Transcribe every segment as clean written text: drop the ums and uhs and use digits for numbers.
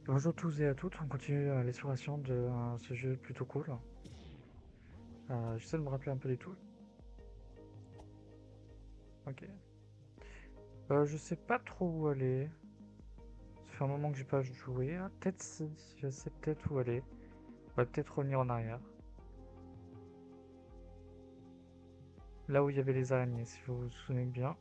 Bonjour tous et à toutes, on continue l'exploration de ce jeu plutôt cool. J'essaie de me rappeler un peu des tout. Ok. Je sais pas trop où aller. Ça fait un moment que j'ai pas joué. Ah, peut-être si, je sais peut-être où aller. On va peut-être revenir en arrière. Là où il y avait les araignées, si vous vous souvenez bien.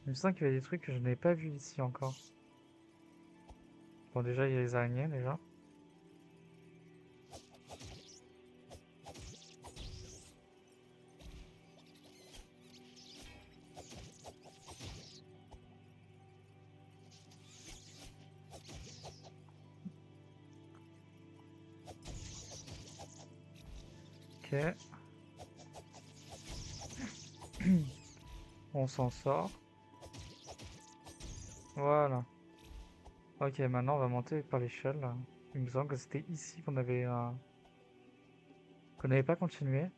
Il me semble qu'il y avait des trucs que je n'avais pas vus ici encore. Bon, déjà, il y a les araignées, déjà. Ok. On s'en sort. Voilà. Ok, maintenant on va monter par l'échelle. Il me semble que c'était ici qu'on n'avait pas continué.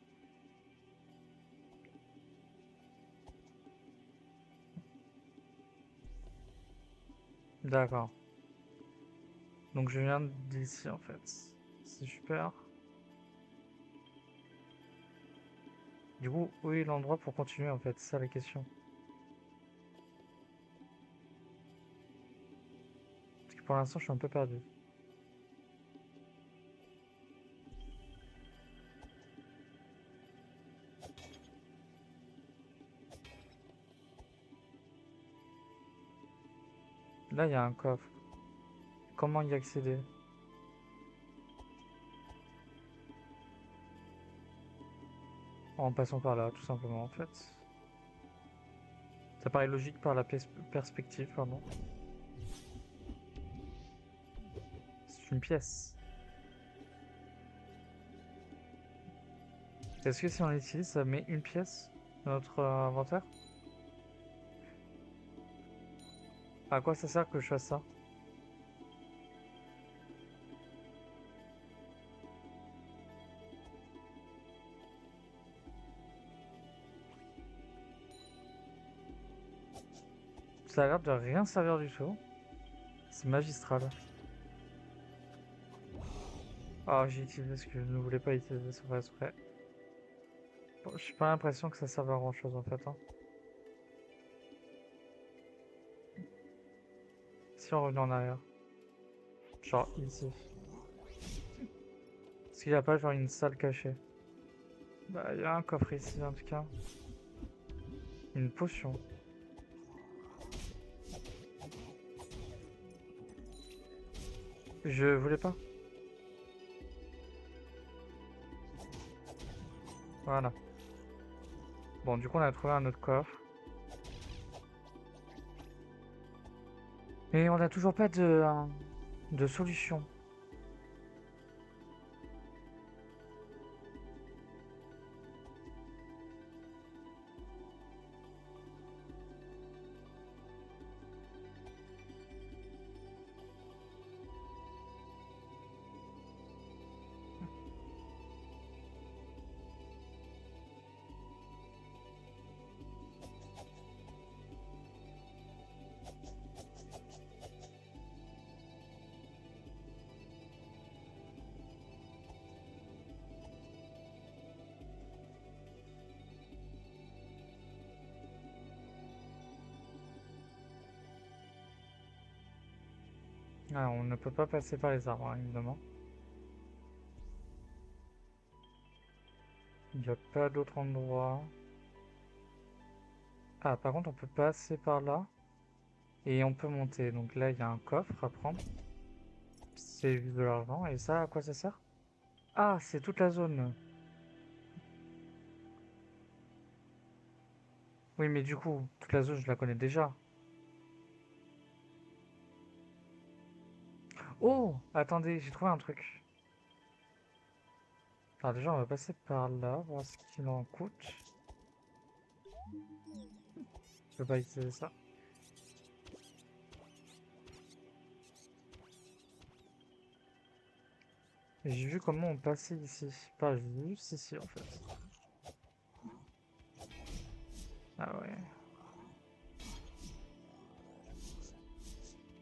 D'accord. Donc je viens d'ici en fait. C'est super. Du coup, où est l'endroit pour continuer en fait? C'est ça la question. Parce que pour l'instant, je suis un peu perdu. Là, il y a un coffre. Comment y accéder? En passant par là, tout simplement en fait. Ça paraît logique par la perspective, pardon. C'est une pièce. Est-ce que si on l'utilise, ça met une pièce dans notre inventaire? À quoi ça sert que je fasse ça? Ça a l'air de rien servir du tout. C'est magistral. Ah, j'ai utilisé ce que je ne voulais pas utiliser, c'est vrai, exprès. Bon, j'ai pas l'impression que ça serve à grand chose en fait, hein. Si on revient en arrière. Genre ici. Est-ce qu'il n'y a pas genre une salle cachée? Bah, il y a un coffre ici en tout cas. Une potion. Je voulais pas. Voilà. Bon, du coup, on a trouvé un autre coffre. Et on n'a toujours pas de solution. Ah, on ne peut pas passer par les arbres, hein, évidemment. Il n'y a pas d'autre endroit. Ah, par contre, on peut passer par là. Et on peut monter. Donc là, il y a un coffre à prendre. C'est juste de l'argent. Et ça, à quoi ça sert? Ah, c'est toute la zone. Oui, mais du coup, toute la zone, je la connais déjà. Oh! Attendez, j'ai trouvé un truc. Alors déjà, on va passer par là, voir ce qu'il en coûte. Je peux pas utiliser ça. J'ai vu comment on passait ici. Pas juste ici en fait. Ah ouais.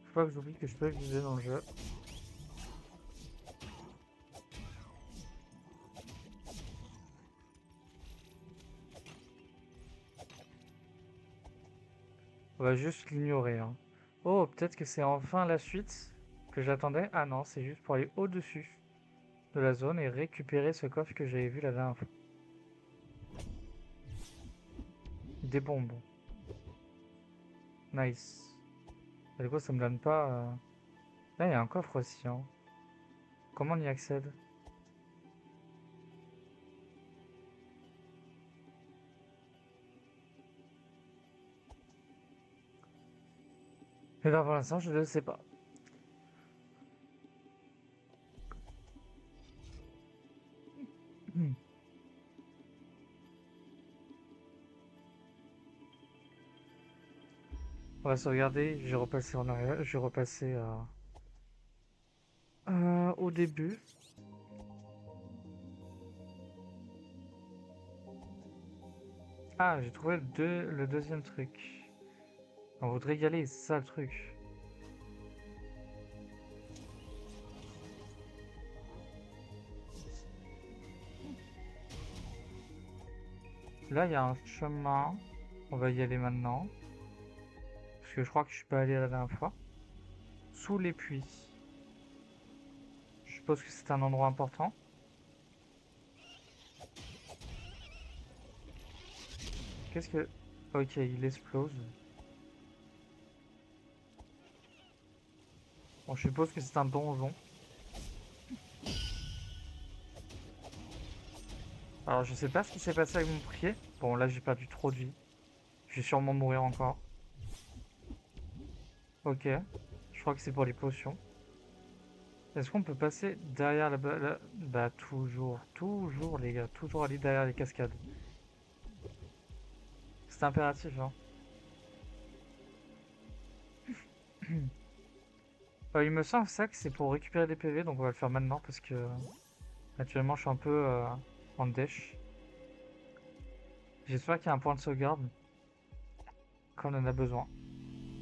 Faut pas que j'oublie que je peux viser dans le jeu. On va juste l'ignorer, hein. Oh, peut-être que c'est enfin la suite que j'attendais. Ah non, c'est juste pour aller au-dessus de la zone et récupérer ce coffre que j'avais vu la dernière fois. Des bonbons. Nice. Et du coup, ça me donne pas... Là, il y a un coffre aussi, hein. Comment on y accède? Eh ben pour l'instant, je ne sais pas. Hmm. On va sauvegarder. J'ai repassé en arrière. J'ai repassé au début. Ah, j'ai trouvé le deuxième truc. On voudrait y aller, c'est ça le truc. Là, il y a un chemin. On va y aller maintenant. Parce que je crois que je suis pas allé la dernière fois. Sous les puits. Je suppose que c'est un endroit important. Qu'est-ce que... Ok, il explose. Bon, je suppose que c'est un donjon. Alors, je sais pas ce qui s'est passé avec mon pied. Bon, là, j'ai perdu trop de vie. Je vais sûrement mourir encore. Ok. Je crois que c'est pour les potions. Est-ce qu'on peut passer derrière Bah, toujours, les gars. Toujours aller derrière les cascades. C'est impératif, hein. Il me semble ça que c'est pour récupérer des PV, donc on va le faire maintenant parce que actuellement je suis un peu en dèche. J'espère qu'il y a un point de sauvegarde quand on en a besoin.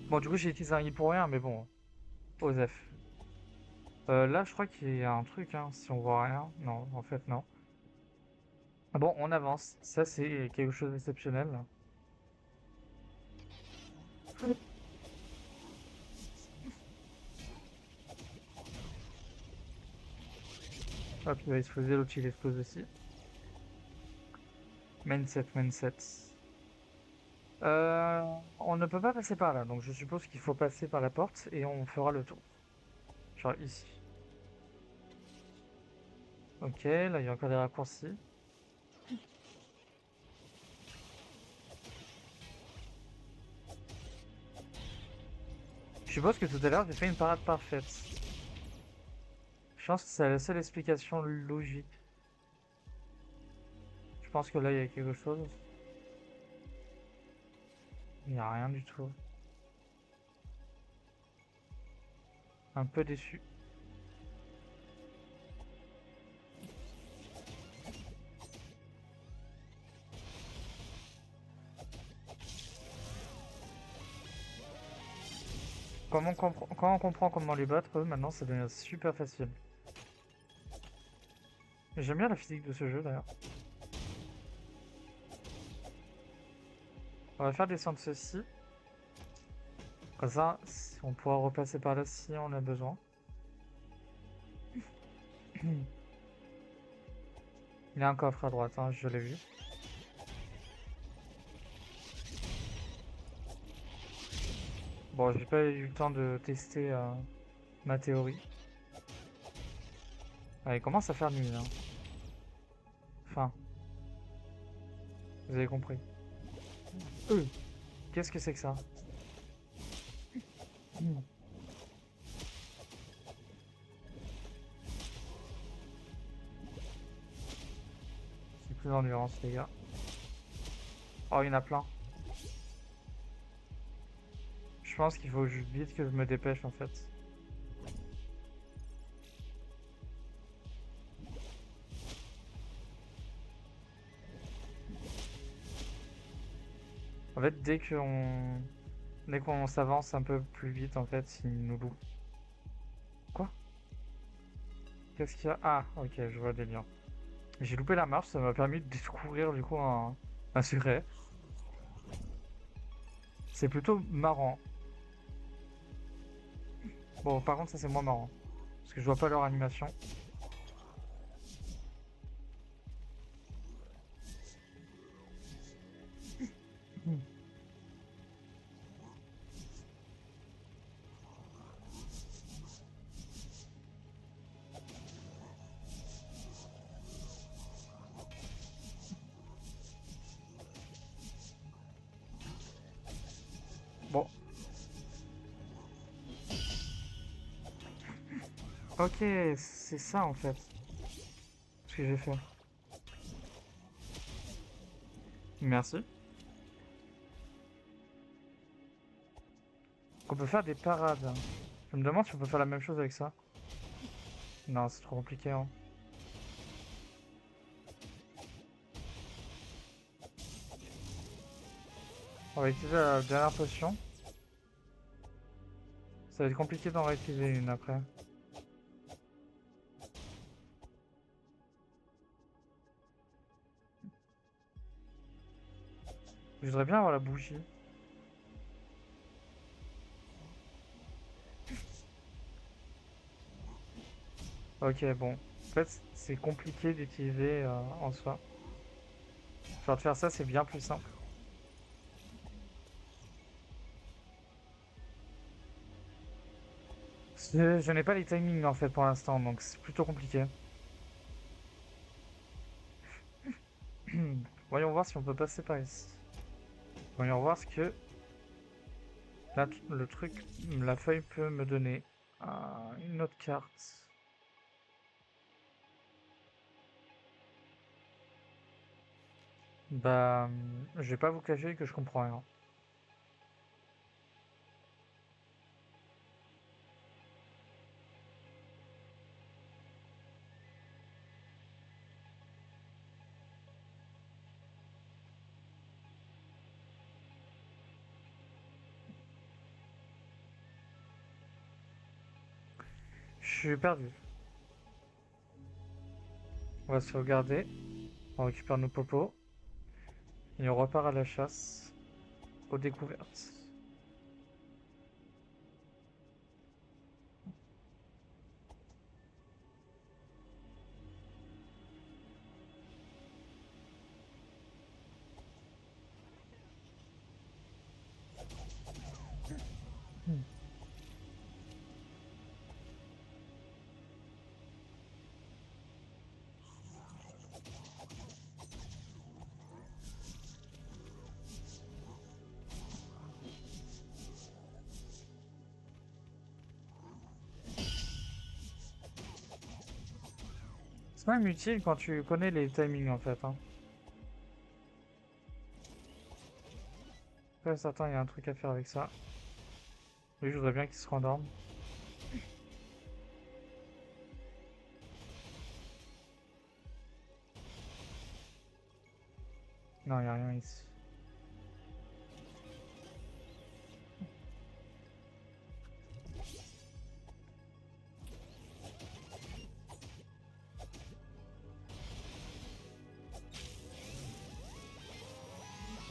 Bon, du coup j'ai utilisé un i pour rien, mais bon, Osef. Là je crois qu'il y a un truc, hein, si on voit rien. Non, en fait non. Ah bon, on avance. Ça c'est quelque chose d'exceptionnel. Hop, il va exploser, l'autre il explose aussi. Mindset, mindset. On ne peut pas passer par là, donc je suppose qu'il faut passer par la porte et on fera le tour. Genre ici. Ok, là il y a encore des raccourcis. Je suppose que tout à l'heure j'ai fait une parade parfaite. Je pense que c'est la seule explication logique. Je pense que là il y a quelque chose. Il n'y a rien du tout. Un peu déçu. Quand on comprend comment les battre, maintenant ça devient super facile. J'aime bien la physique de ce jeu d'ailleurs. On va faire descendre ceci. Comme ça, on pourra repasser par là si on a besoin. Il y a un coffre à droite, hein, je l'ai vu. Bon, j'ai pas eu le temps de tester ma théorie. Ah, il commence à faire nuit là. Enfin, vous avez compris. Qu'est-ce que c'est que ça? C'est plus d'endurance, les gars. Oh, il y en a plein. Je pense qu'il faut vite que je me dépêche en fait. En fait, dès qu'on s'avance un peu plus vite, en fait, il nous loue. Quoi? Qu'est-ce qu'il y a? Ah, ok, je vois des liens. J'ai loupé la marche, ça m'a permis de découvrir du coup un secret. C'est plutôt marrant. Bon, par contre, ça c'est moins marrant. Parce que je vois pas leur animation. Hmm. Bon, ok, c'est ça en fait. Ce que j'ai fait. Merci. On peut faire des parades. Je me demande si on peut faire la même chose avec ça. Non, c'est trop compliqué, hein. On va utiliser la dernière potion. Ça va être compliqué d'en réutiliser une après. Je voudrais bien avoir la bougie. Ok, bon. En fait, c'est compliqué d'utiliser en soi. Genre de faire ça, c'est bien plus simple. Je n'ai pas les timings en fait pour l'instant, donc c'est plutôt compliqué. Voyons voir si on peut passer par ici. Voyons voir ce que le truc, la feuille peut me donner. Une autre carte. Bah, je vais pas vous cacher que je comprends rien. Je suis perdu. On va se sauvegarder. On récupère nos popos. Et on repart à la chasse aux découvertes. Hmm. C'est même utile quand tu connais les timings en fait, hein. Après, attends, il y a un truc à faire avec ça. Lui, je voudrais bien qu'il se rendorme. Non, il n'y a rien ici.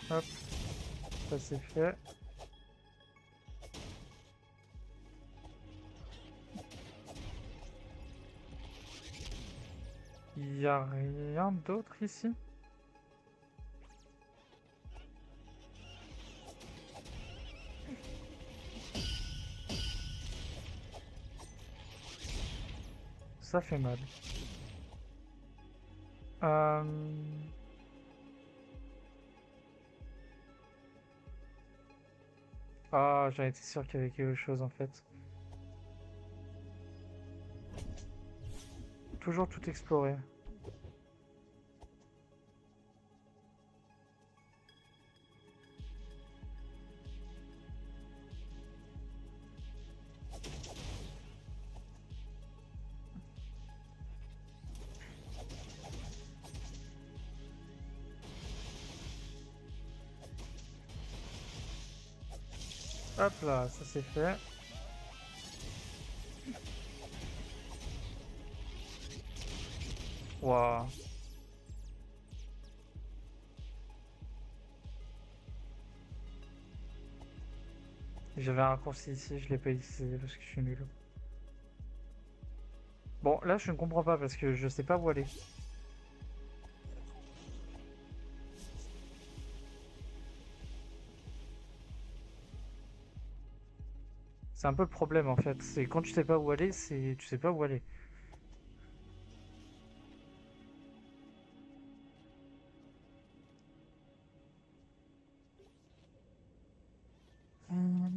Hop, ça c'est fait. Il n'y a rien d'autre ici? Ça fait mal. Euh... Ah, j'en étais sûr qu'il y avait quelque chose en fait. Toujours tout explorer. Hop là, ça c'est fait. Waouh. J'avais un raccourci ici, je l'ai pas utilisé parce que je suis nul. Bon, là je ne comprends pas parce que je sais pas où aller. C'est un peu le problème en fait. C'est quand tu sais pas où aller, c'est tu sais pas où aller. Hmm.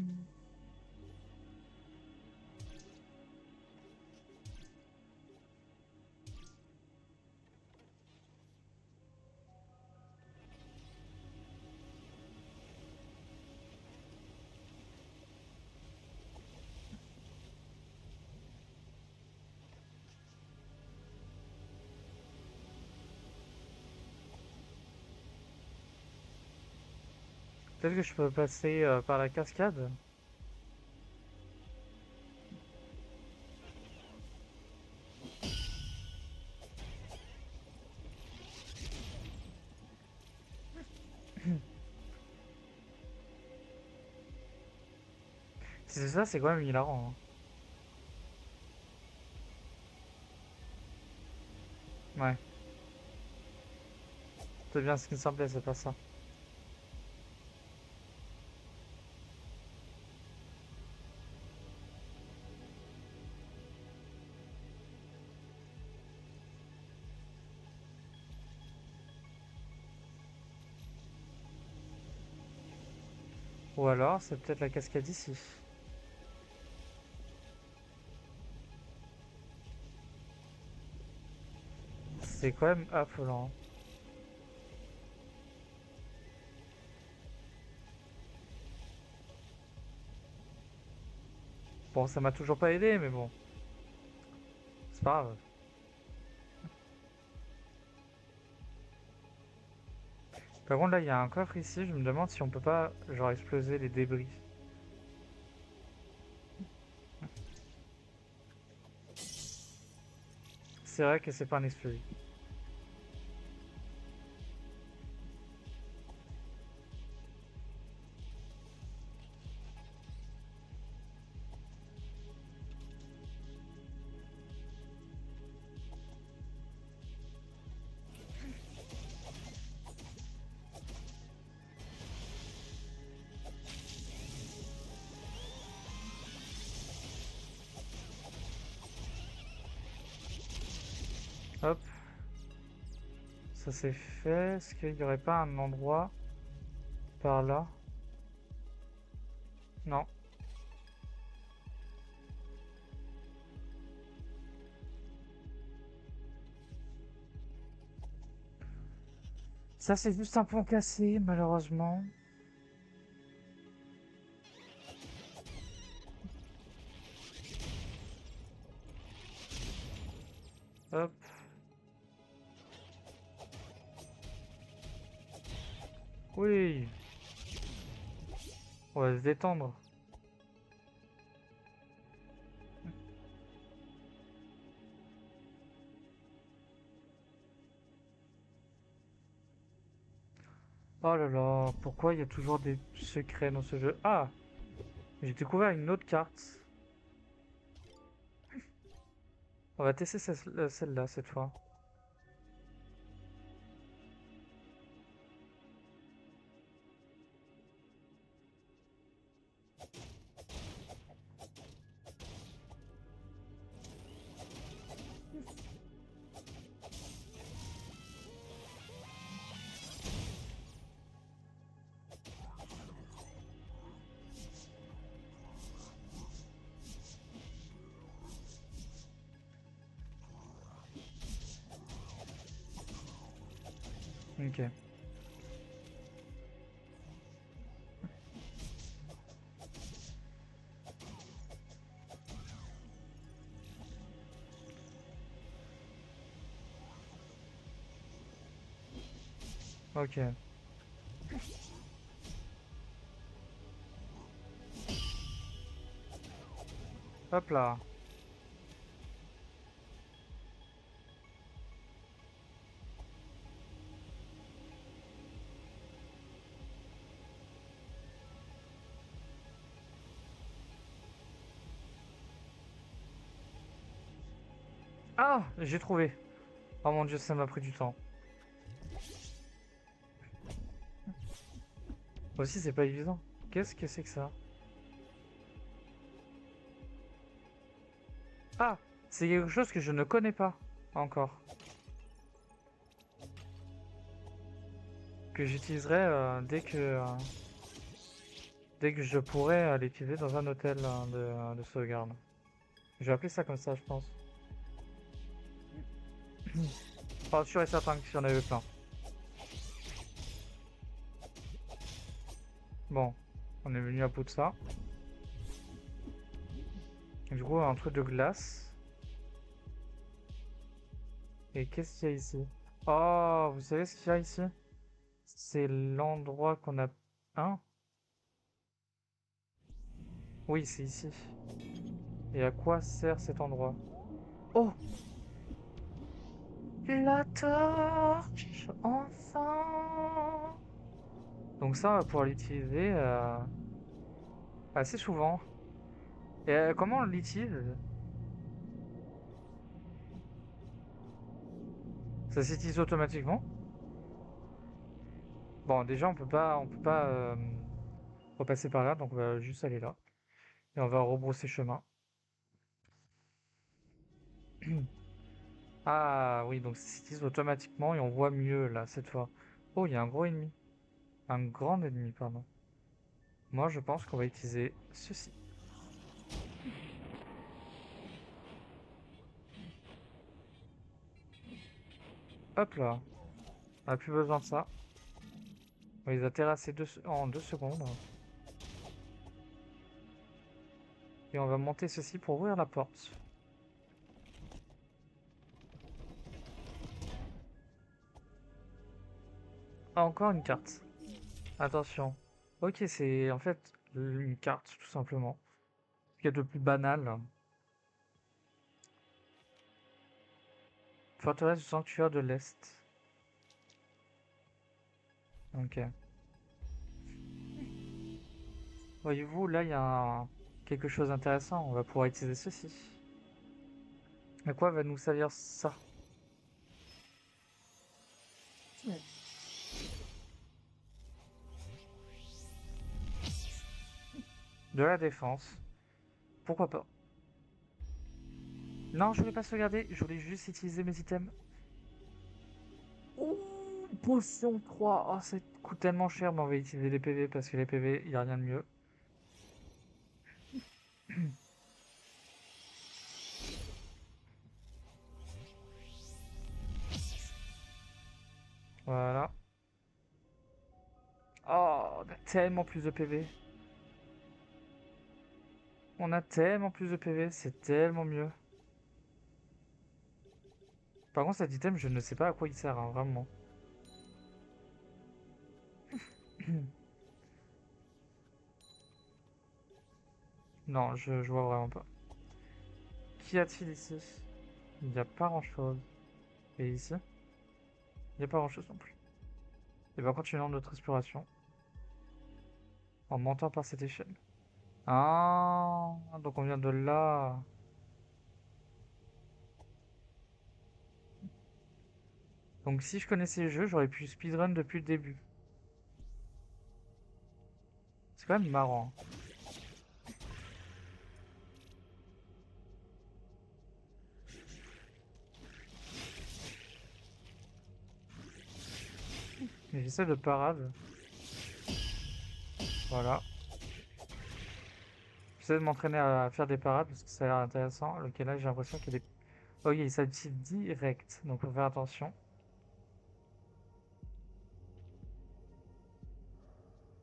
Peut-être que je peux passer par la cascade. Si c'est ça, c'est quand même hilarant, hein. Ouais, c'est bien ce qui me semblait, c'est pas ça. Ou alors, c'est peut-être la cascade ici. C'est quand même affolant. Bon, ça m'a toujours pas aidé, mais bon, c'est pas grave. Par contre, là, il y a un coffre ici, je me demande si on peut pas, genre, exploser les débris. C'est vrai que c'est pas un explosif. Hop, ça c'est fait. Est-ce qu'il y aurait pas un endroit par là? Non. Ça c'est juste un pont cassé, malheureusement. Hop, oui, on va se détendre. Oh là là, pourquoi il y a toujours des secrets dans ce jeu? Ah, j'ai découvert une autre carte. On va tester celle-là cette fois. Ok, ok. Hop là. Ah, j'ai trouvé. Oh mon dieu, ça m'a pris du temps. Moi aussi, c'est pas évident. Qu'est-ce que c'est que ça? Ah, c'est quelque chose que je ne connais pas encore. Que j'utiliserai dès que je pourrai l'utiliser dans un hôtel de sauvegarde. Je vais appeler ça comme ça, je pense. Enfin, sûr et certain que j'en avais plein. Bon, on est venu à bout de ça. Du coup, un truc de glace. Et qu'est-ce qu'il y a ici? Oh, vous savez ce qu'il y a ici? C'est l'endroit qu'on a... Hein? Oui, c'est ici. Et à quoi sert cet endroit? Oh! La torche! Enfin! Donc ça, on va pouvoir l'utiliser assez souvent. Et comment on l'utilise? Ça s'utilise automatiquement? Bon, déjà, on peut pas repasser par là, donc on va juste aller là. Et on va rebrousser chemin. Ah oui, donc ça s'utilise automatiquement et on voit mieux là, cette fois. Oh, il y a un gros ennemi. Un grand ennemi, pardon. Moi, je pense qu'on va utiliser ceci. Hop là. On n'a plus besoin de ça. On les a terrassés en 2 secondes. Et on va monter ceci pour ouvrir la porte. Ah, encore une carte. Attention. Ok, c'est en fait une carte, tout simplement. Ce qu'il y a de plus banal. Forteresse du sanctuaire de l'Est. Ok. Voyez-vous, là, il y a quelque chose d'intéressant. On va pouvoir utiliser ceci. À quoi va nous servir ça? De la défense. Pourquoi pas? Non, je voulais pas sauvegarder. Je voulais juste utiliser mes items. Ouh, potion 3. Oh, ça coûte tellement cher, mais on va utiliser les PV parce que les PV, il n'y a rien de mieux. Voilà. Oh, on a tellement plus de PV. On a tellement plus de PV, c'est tellement mieux. Par contre, cet item, je ne sais pas à quoi il sert, hein, vraiment. Non, je vois vraiment pas. Qu'y a-t-il ici? Il n'y a pas grand-chose. Et ici? Il n'y a pas grand-chose non plus. Et bien, continuons notre exploration en montant par cette échelle. Ah, donc on vient de là. Donc si je connaissais le jeu, j'aurais pu speedrun depuis le début. C'est quand même marrant. Mais j'essaie de parade. Voilà. J'essaie de m'entraîner à faire des parades parce que ça a l'air intéressant. Ok, là j'ai l'impression qu'il y a des... Ok, il s'active direct. Donc faut faire attention.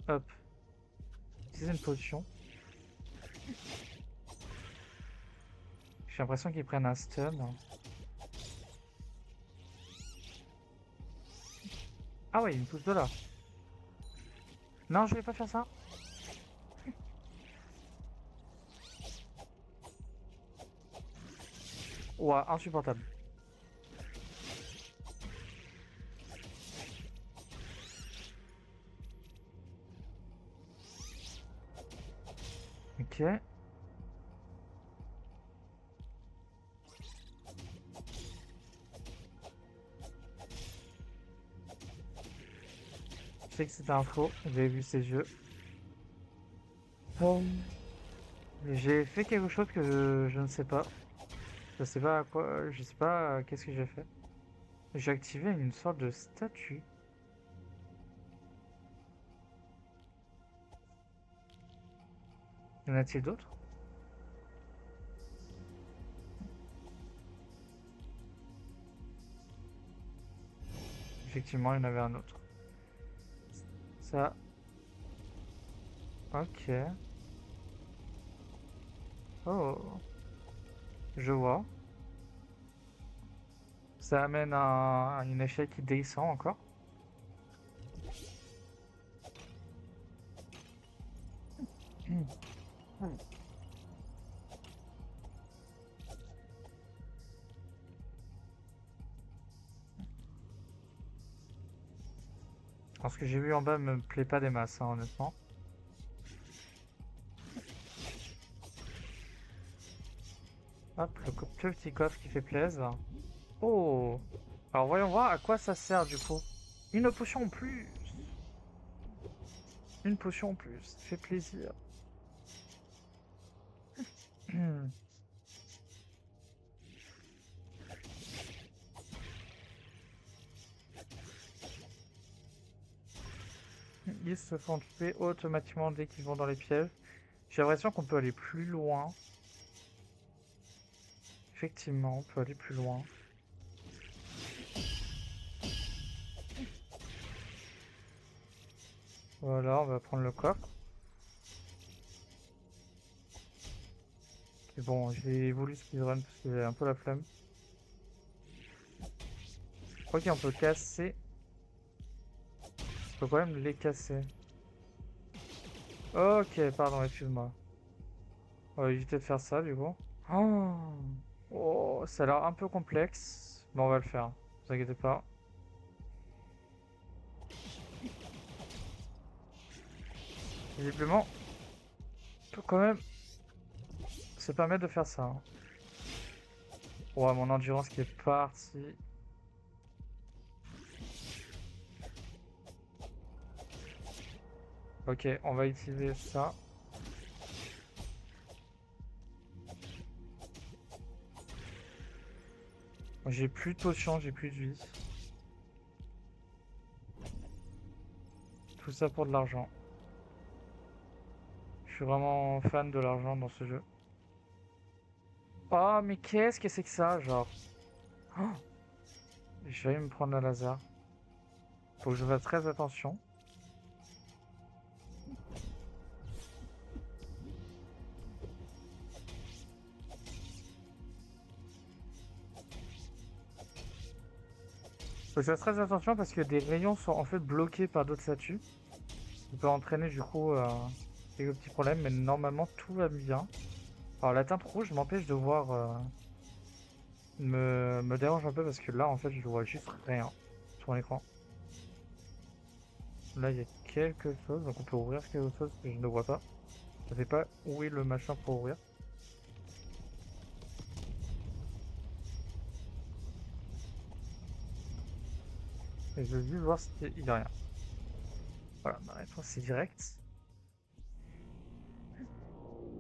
Hop. Utiliser une potion. J'ai l'impression qu'ils prennent un stun. Ah ouais, il me pousse de là. Non, je vais pas faire ça. Ouah, insupportable. Ok. Je sais que c'était un faux, j'avais vu ses yeux. J'ai fait quelque chose que je ne sais pas. Je sais pas à quoi, je sais pas qu'est-ce que j'ai fait. J'ai activé une sorte de statue. Y en a-t-il d'autres? Effectivement, il y en avait un autre. Ça, ok. Oh, je vois. Ça amène à une échelle qui descend encore. Alors, ce que j'ai vu en bas me plaît pas des masses, hein, honnêtement. Hop, le petit coffre qui fait plaisir. Oh! Alors voyons voir à quoi ça sert du coup. Une potion en plus! Une potion en plus, ça fait plaisir. Ils se font tuer automatiquement dès qu'ils vont dans les pièges. J'ai l'impression qu'on peut aller plus loin. Effectivement, on peut aller plus loin. Voilà, on va prendre le coffre. Et bon, j'ai voulu speedrun parce que j'ai un peu la flemme. Je crois qu'on peut casser. On peut quand même les casser. Ok, pardon, excuse-moi. On va éviter de faire ça du coup. Oh, oh, ça a l'air un peu complexe. Mais on va le faire. Ne vous inquiétez pas. Visiblement, on peut quand même se permettre de faire ça, hein. Ouais, mon endurance qui est partie. Ok, on va utiliser ça. J'ai plus de potions, j'ai plus de vie. Tout ça pour de l'argent. Je suis vraiment fan de l'argent dans ce jeu. Oh, mais qu'est-ce que c'est que ça, genre? Oh, je vais me prendre un laser. Faut que je fasse très attention. Faut que je fasse très attention parce que des rayons sont en fait bloqués par d'autres statues. Ça peut entraîner du coup quelques petits problèmes, mais normalement tout va bien. Alors la teinte rouge m'empêche de voir, me dérange un peu parce que là en fait je vois juste rien sur l'écran. Là il y a quelque chose, donc on peut ouvrir quelque chose que je ne vois pas. Je sais pas où est le machin pour ouvrir. Et je veux juste voir s'il y a rien. Voilà, ma réponse c'est direct.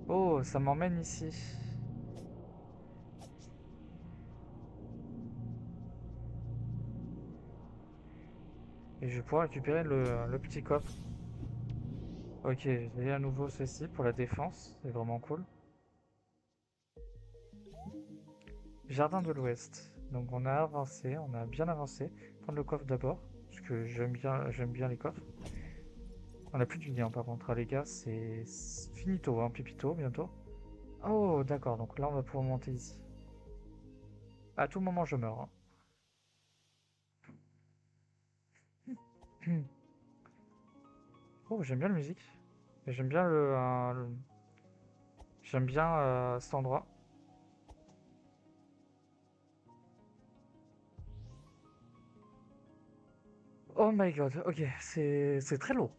Oh, ça m'emmène ici. Et je vais pouvoir récupérer le petit coffre. Ok, j'ai à nouveau ceci pour la défense, c'est vraiment cool. Jardin de l'Ouest. Donc on a avancé, on a bien avancé. Prendre le coffre d'abord, parce que j'aime bien les coffres. On a plus de lien par contre, hein, les gars, c'est finito, hein, pipito bientôt. Oh, d'accord, donc là on va pouvoir monter ici. À tout moment je meurs, hein. Oh, j'aime bien la musique. Et j'aime bien j'aime bien cet endroit. Oh my god, ok, c'est très long.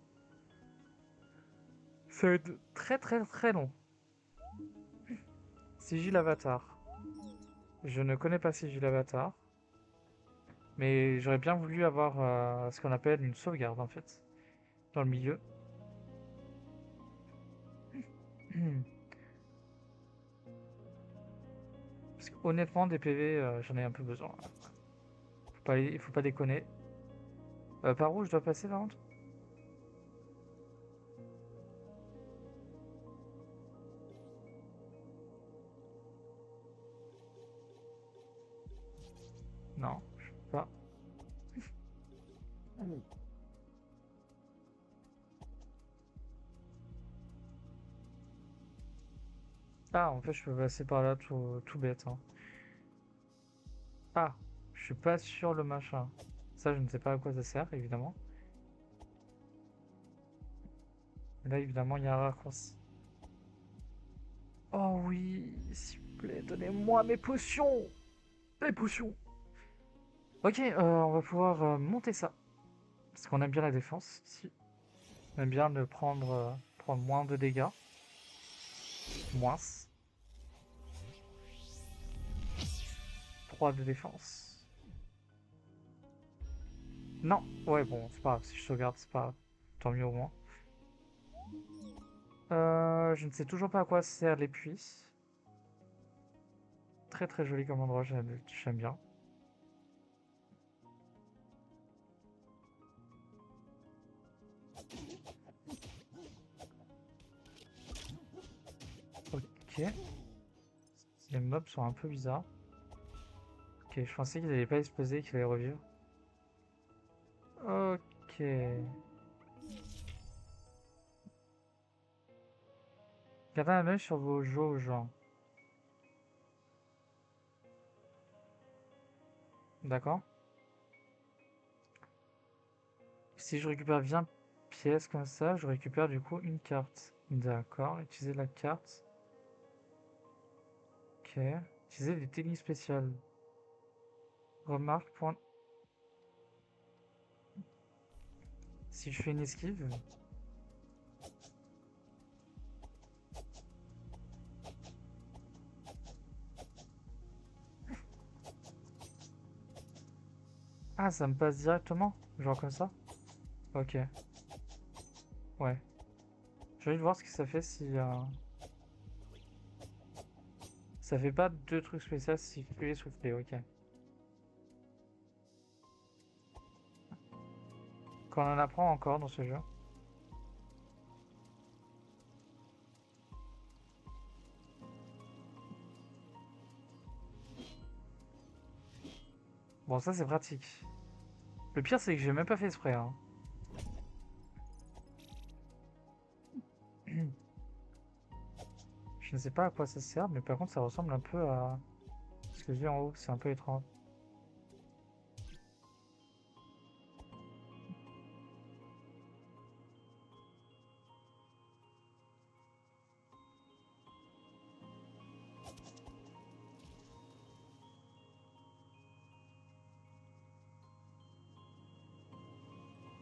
Ça va être très très très long. Sigil Avatar. Je ne connais pas Sigil Avatar, mais j'aurais bien voulu avoir ce qu'on appelle une sauvegarde en fait, dans le milieu. Parce que honnêtement, des PV, j'en ai un peu besoin. Il faut pas déconner. Par où je dois passer par contre? Non, je peux pas. Ah, en fait, je peux passer par là tout bête, hein. Ah, je suis pas sur le machin. Ça, je ne sais pas à quoi ça sert, évidemment. Mais là, évidemment, il y a un raccourci. Oh oui, s'il vous plaît, donnez-moi mes potions! Les potions! Ok, on va pouvoir monter ça. Parce qu'on aime bien la défense, ici. On aime bien prendre moins de dégâts. Moins. 3 de défense. Non! Ouais, bon, c'est pas grave. Si je sauvegarde, c'est pas grave. Tant mieux au moins. Je ne sais toujours pas à quoi servent les puits. Très très joli comme endroit, j'aime bien. Ok. Les mobs sont un peu bizarres. Ok, je pensais qu'ils allaient pas exploser, qu'ils allaient revivre. Ok. Gardez un œil sur vos jauges. D'accord. Si je récupère 20 pièces comme ça, je récupère du coup une carte. D'accord. Utiliser la carte. Ok. Utiliser des techniques spéciales. Remarque, point. Si je fais une esquive. Ah, ça me passe directement? Genre comme ça? Ok. Ouais. J'ai envie de voir ce que ça fait si... Ça fait pas deux trucs spéciaux si soufflé, soufflé, ok. Quand on en apprend encore dans ce jeu. Bon, ça c'est pratique. Le pire c'est que j'ai même pas fait exprès, hein. Je ne sais pas à quoi ça sert, mais par contre ça ressemble un peu à ce que j'ai vu en haut, c'est un peu étrange.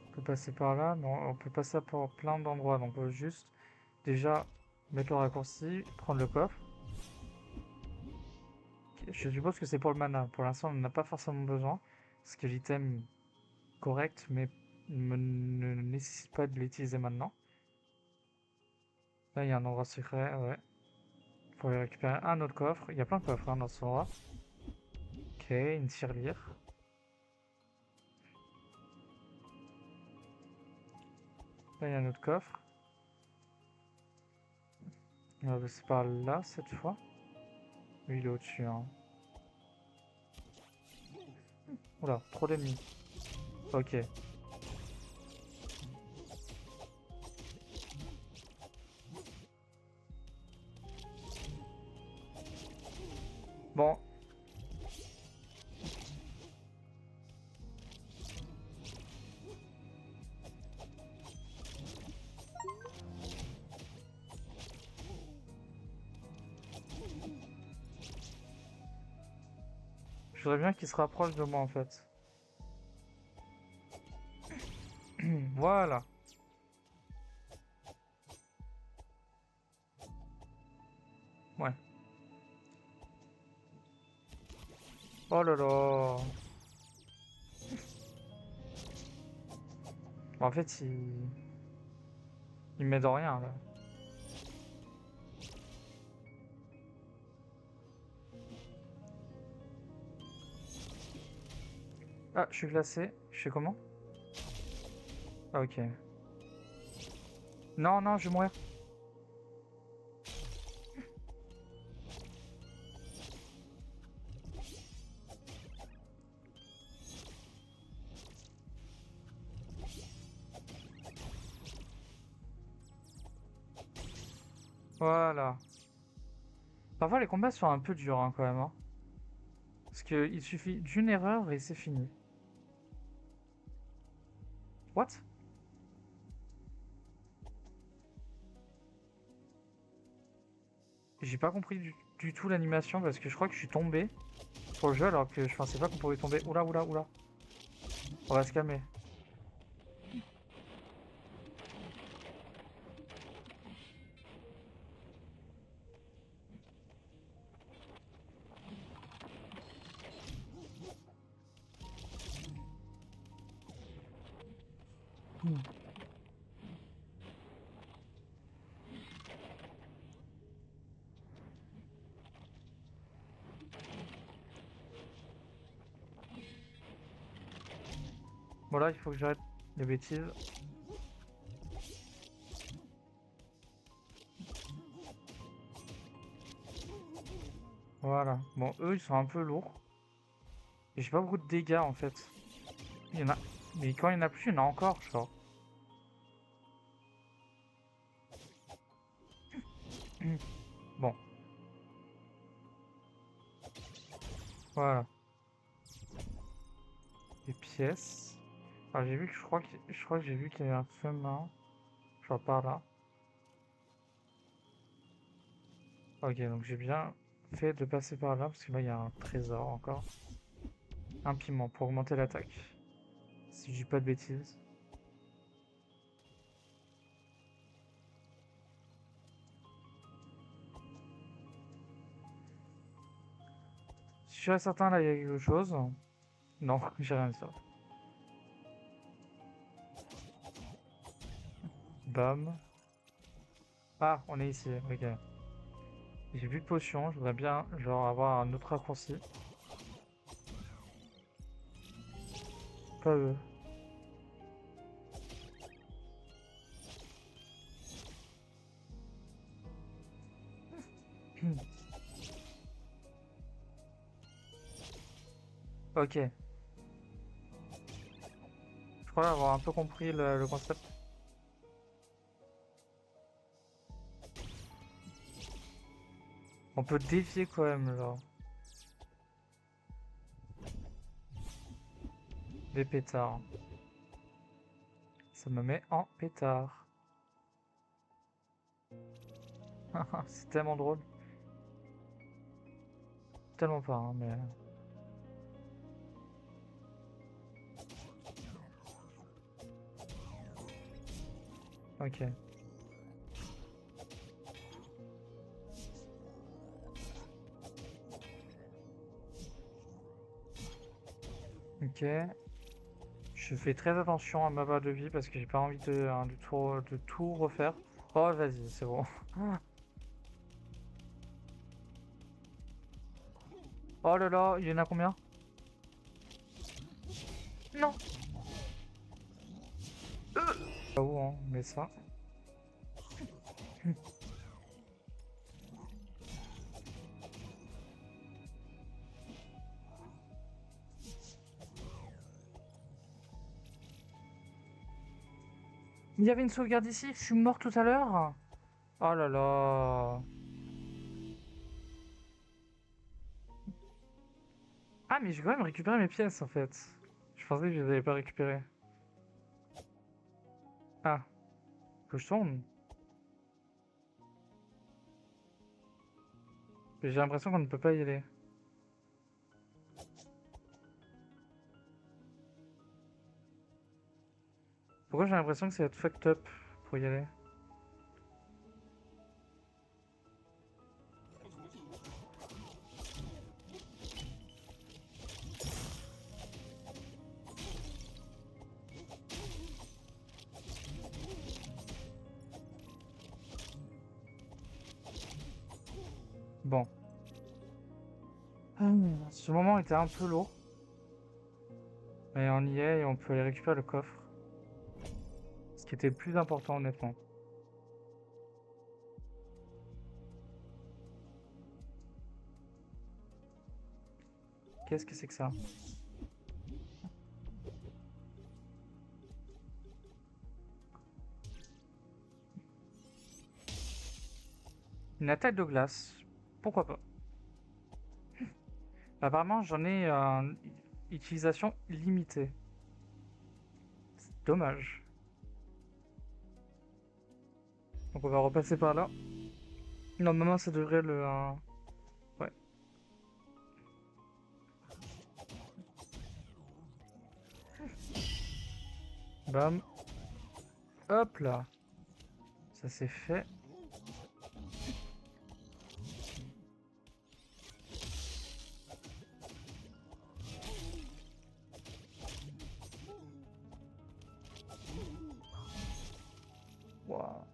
On peut passer par là, mais on peut passer par plein d'endroits, donc on peut juste déjà mettre le raccourci, prendre le coffre. Je suppose que c'est pour le mana, pour l'instant on n'en a pas forcément besoin, parce que l'item est correct, mais ne nécessite pas de l'utiliser maintenant. Là il y a un endroit secret, ouais. Pour aller récupérer un autre coffre. Il y a plein de coffres hein, dans ce endroit. Ok, une tirelire. Là, il y a un autre coffre. On va passer par là cette fois. Lui, il est au-dessus. Hein. Oula, trop d'ennemis. Ok. Bon. Je voudrais bien qu'il se rapproche de moi en fait. Voilà. Ouais. Oh là là. En fait, il m'aide en rien là. Ah, je suis classé. Je fais comment? Ah, ok. Non, non, je vais mourir. Voilà. Parfois, les combats sont un peu durs hein, quand même. Hein. Parce qu'il suffit d'une erreur et c'est fini. What? J'ai pas compris du tout l'animation parce que je crois que je suis tombé sur le jeu alors que je pensais pas qu'on pouvait tomber. Oula, oula, oula. On va se calmer. Hmm. Bon là, il faut que j'arrête les bêtises. Voilà. Bon, eux, ils sont un peu lourds. Et j'ai pas beaucoup de dégâts en fait. Il y en a... Mais quand il y en a plus, il y en a encore, genre. Bon, voilà. Des pièces. Alors j'ai vu que je crois que j'ai vu qu'il y avait un chemin. Genre par là. Ok, donc j'ai bien fait de passer par là parce que là il y a un trésor encore. Un piment pour augmenter l'attaque. Si je dis pas de bêtises. Si je suis certain là il y a quelque chose. Non, j'ai rien dit. Bam. Ah, on est ici, ok. J'ai plus de potions, je voudrais bien genre avoir un autre raccourci. Pas eux. Ok, je crois avoir un peu compris le concept. On peut défier quand même, genre. Des pétards. Ça me met en pétard. C'est tellement drôle. Tellement pas, hein, mais... Ok. Ok. Je fais très attention à ma barre de vie parce que j'ai pas envie de tout refaire. Oh, vas-y, c'est bon. Oh là là, il y en a combien? Non. Pas où, hein, mais ça. Il y avait une sauvegarde ici, je suis mort tout à l'heure. Oh là là. Ah, mais j'ai quand même récupéré mes pièces en fait. Je pensais que je les avais pas récupérées. Ah, que je tourne. J'ai l'impression qu'on ne peut pas y aller. Pourquoi j'ai l'impression que c'est être fucked up pour y aller? Bon. Ce moment était un peu lourd. Mais on y est et on peut aller récupérer le coffre. Ce qui était le plus important honnêtement. Qu'est-ce que c'est que ça? Une attaque de glace. Pourquoi pas? Apparemment j'en ai une utilisation limitée. C'est dommage. Donc on va repasser par là. Normalement ça devrait le... Ouais. Bam. Hop là. Ça c'est fait. Waouh.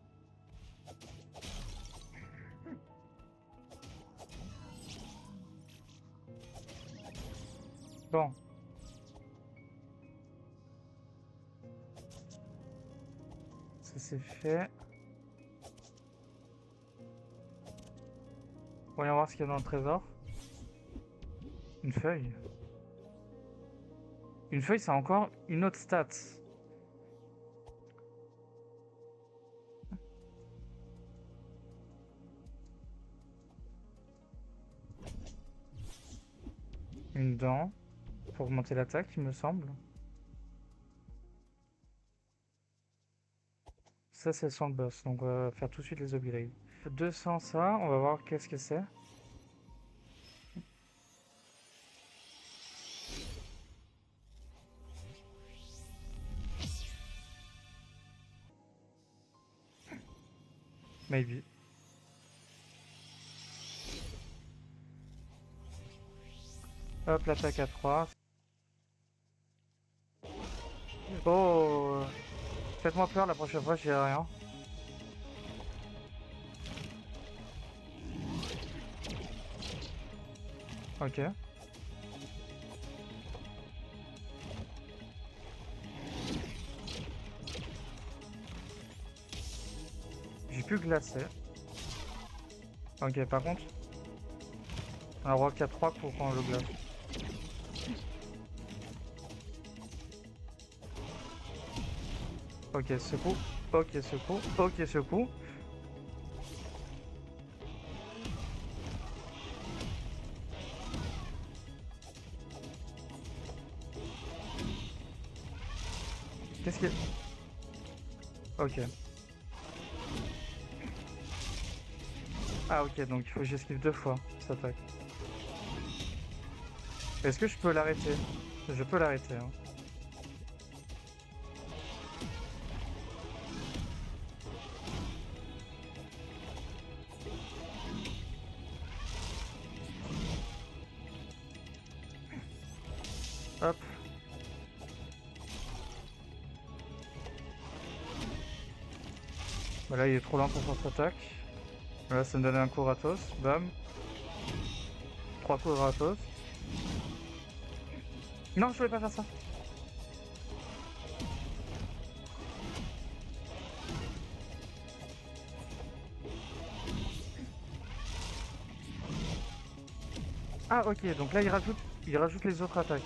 Bon. Ça c'est fait. Voyons voir ce qu'il y a dans le trésor. Une feuille. Une feuille, c'est encore une autre stat. Une dent. Pour augmenter l'attaque, il me semble. Ça, c'est sans le boss. Donc, on va faire tout de suite les upgrades. 200, ça. On va voir qu'est-ce que c'est. Maybe. Hop, l'attaque à 3. Oh! Faites-moi peur la prochaine fois, je dirai rien. Ok. J'ai pu glacer. Ok, par contre, un roi 4-3 pour qu'on le glace. Ok, secoue. Ok, secoue. Ok, secoue. Qu'est-ce qu'il y a? Ok. Ah ok, donc il faut que j'esquive 2 fois cette attaque. Est-ce que je peux l'arrêter? Je peux l'arrêter. Hein. Hop. Bah là, il est trop lent pour cette attaque. Là, ça me donnait un coup ratos. Bam. 3 coups ratos. Non, je voulais pas faire ça. Ah ok, donc là il rajoute les autres attaques.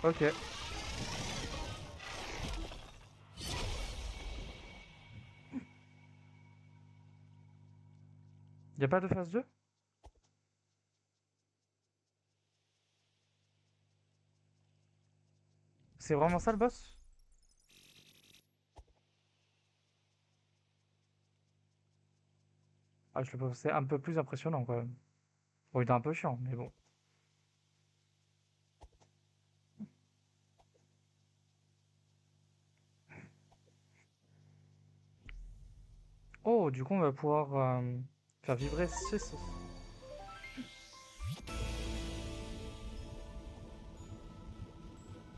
Ok. Y a pas de phase 2? C'est vraiment ça le boss? Ah, je le pensais un peu plus impressionnant quand même. Bon, il était un peu chiant, mais bon. Oh, du coup, on va pouvoir faire vibrer ceci.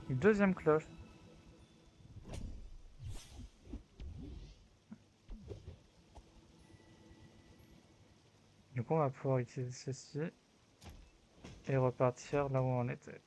Deuxième cloche. Du coup, on va pouvoir utiliser ceci et repartir là où on était.